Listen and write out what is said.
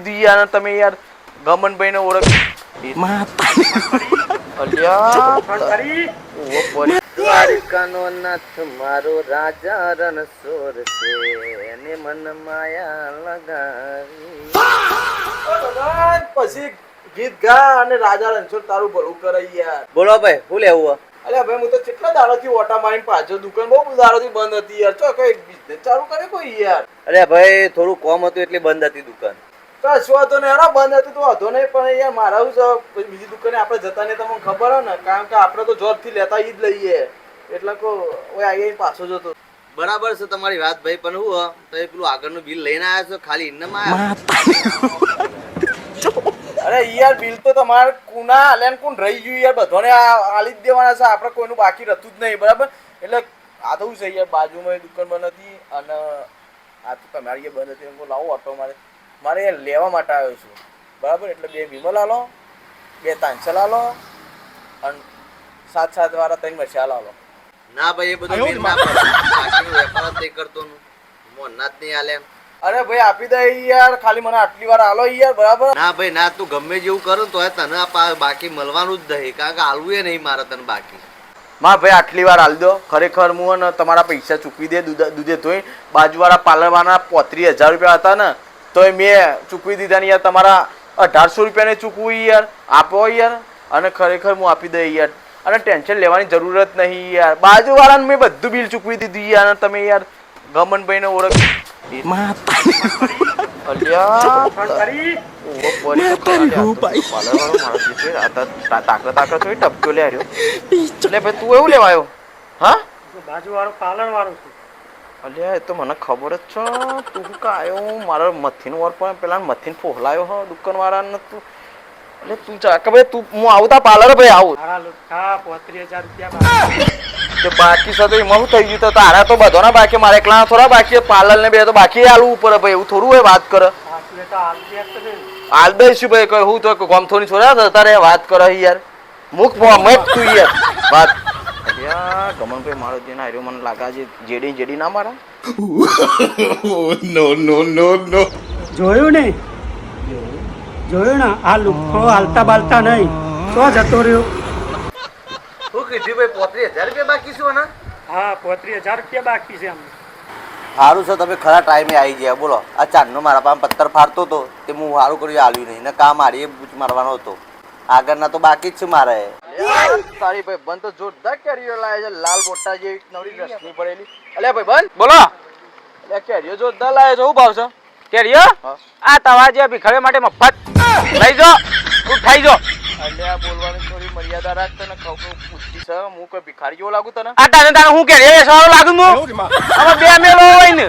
દીધું યાર તમે યાર ગમનભાઈ ને ઓળખ અલ્યા દ્વારિકાનો નાથ મારો રાજા રણછોડ છે એને મન માયા લગાવી પછી ગીત ગા અને રાજા રણછોડ તારું ભલું કરે યાર. બોલો ભાઈ શું લેવું? અલ્યા ભાઈ હું તો કેટલા દાડાથી ઓટા મારીને પાછો દુકાન બહુ દાડાથી બંધ હતી યાર. ચો કઈ બિઝનેસ ચાલુ કરે કોઈ યાર? અરે ભાઈ થોડું કોમ હતું એટલે બંધ હતી દુકાન. કશું વાંધો નહીં યાર, બંધ હતું તો વાંધો નહીં પણ યાર મારા શું બીજી દુકાને આપણે જતા નહીં તમને ખબર હોય ને, કારણ કે આપણે તો જોબ થી લેતા ઈ જ લઈએ એટલે કો આઈ પાછો જતો. બરાબર છે તમારી વાત ભાઈ, પણ હું તો પેલું આગળનું બિલ લઈને આવ્યા છો ખાલી ઇન્નમાં અરે યાર બિલ તો તમારે કુના આલેન કોણ રહી ગયું યાર, બધાને આલી જ દેવાના છે, આપણે કોઈનું બાકી રહેતું જ નહીં બરાબર. એટલે આ તો છે યાર બાજુમાં દુકાન બંધ હતી અને આ તો તમારી બંધ હતી, એમ લાવો ઓટો મારે લેવા માટે આવ્યો છું બરાબર. એટલે 2 વિમલ આલો, 2 તાંચલ આલો અને 7 વાળા 3 મસાલ આલો. ના ભાઈ એ બધું બિલ ના પડે, બાકીનો વેપાર જ નહીં કરતો મોના જ નહીં આલે. અરે ભાઈ આપી દે યાર, ખાલી મને આટલી વાર આલો યાર બરાબર. ના ભાઈ ના, તું ગમે જેવું કરું તો તને બાકી મળવાનું જ નહીં, કારણ કે આલવું એ નહીં મારે તને બાકી. માં ભાઈ આટલી વાર આલ દો, ખરેખર હું ને તમારા પૈસા ચૂકવી દે. દૂધે ધોઈ બાજુવાળા પાર્લરવાળા 35,000 રૂપિયા હતા ને તો મેં ચૂકવી દીધા ને યાર. તમારા 1800 રૂપિયાને ચૂકવું યાર, આપો યાર. અને ખરેખર હું આપી દઈ યાર, અને ટેન્શન લેવાની જરૂરત નહીં યાર. બાજુવાળાને મેં બધું બિલ ચૂકવી દીધું યાર. અને તમે યાર ગમનભાઈ ને ઓળખ તું એવું લેવાયો? હા બાજુવાળો પાર્લર વાળો છું. અલ્યા એ તો મને ખબર જ છે. તું શું કાયો મારા મથીન વાર પણ પેલા મથીન ફોહલાયો હ દુકાન વાળાને તું. એટલે તું ચા કે ભાઈ તું હું આવું તા પાર્લર ભાઈ આવું 35,000 રૂપિયા બાકી છે તો એમાં શું થઈ ગયું? તો તારા તો બધો ના બાકી, મારે એકલા થોડા બાકી, પાર્લર ને બે તો બાકી આલવું ઉપર ભાઈ. એવું થોડું હોય વાત કરે હાલ દઈશું ભાઈ. કઈ હું તો ગમ થોડી છોડા તારે વાત કરે યાર. મુખ મત તું યાર વાત ગમનભાઈ મારો જે ના મને લાગે છે જેડી ના મારા. નો નો નો નો જોયું ને આ લુખો હાલતા બાલતા નહીં તો જતો રહ્યો. શું કીધું ભાઈ 35,000 રૂપિયા બાકી છે ને? હા 35,000 રૂપિયા બાકી છે અમને. સારું છે તમે ખરા ટાઈમે આવી ગયા. બોલો આ ચાંદનો મારા પાસે પથ્થર ફાડતો હતો તે હું સારું કર્યું આવ્યું નહીં ને કામ મારી બૂચ મારવાનો હતો. આગળના તો બાકી જ છે મારે. તારી ભાઈ બંધ તો જોરદાર કેરીઓ લાવે છે, લાલ મોટા જેવી નવરી રસની પડેલી. અલ્યા ભાઈ બંધ બોલો. અલ્યા કેરીઓ જોરદાર લાવે છે. શું ભાવ છે કેરીઓ? આ તવા જે ભિખારી માટે મફત લઈ જો ઉઠાઈ જો. અલ્યા બોલવાની થોડી મર્યાદા રાખ. તને પૂછતી છે હું કોઈ ભિખારી જેવો લાગુ તને? આ તાને હું કેરીઓ સારો લાગુ હું? હવે 2 મેલો હોય ને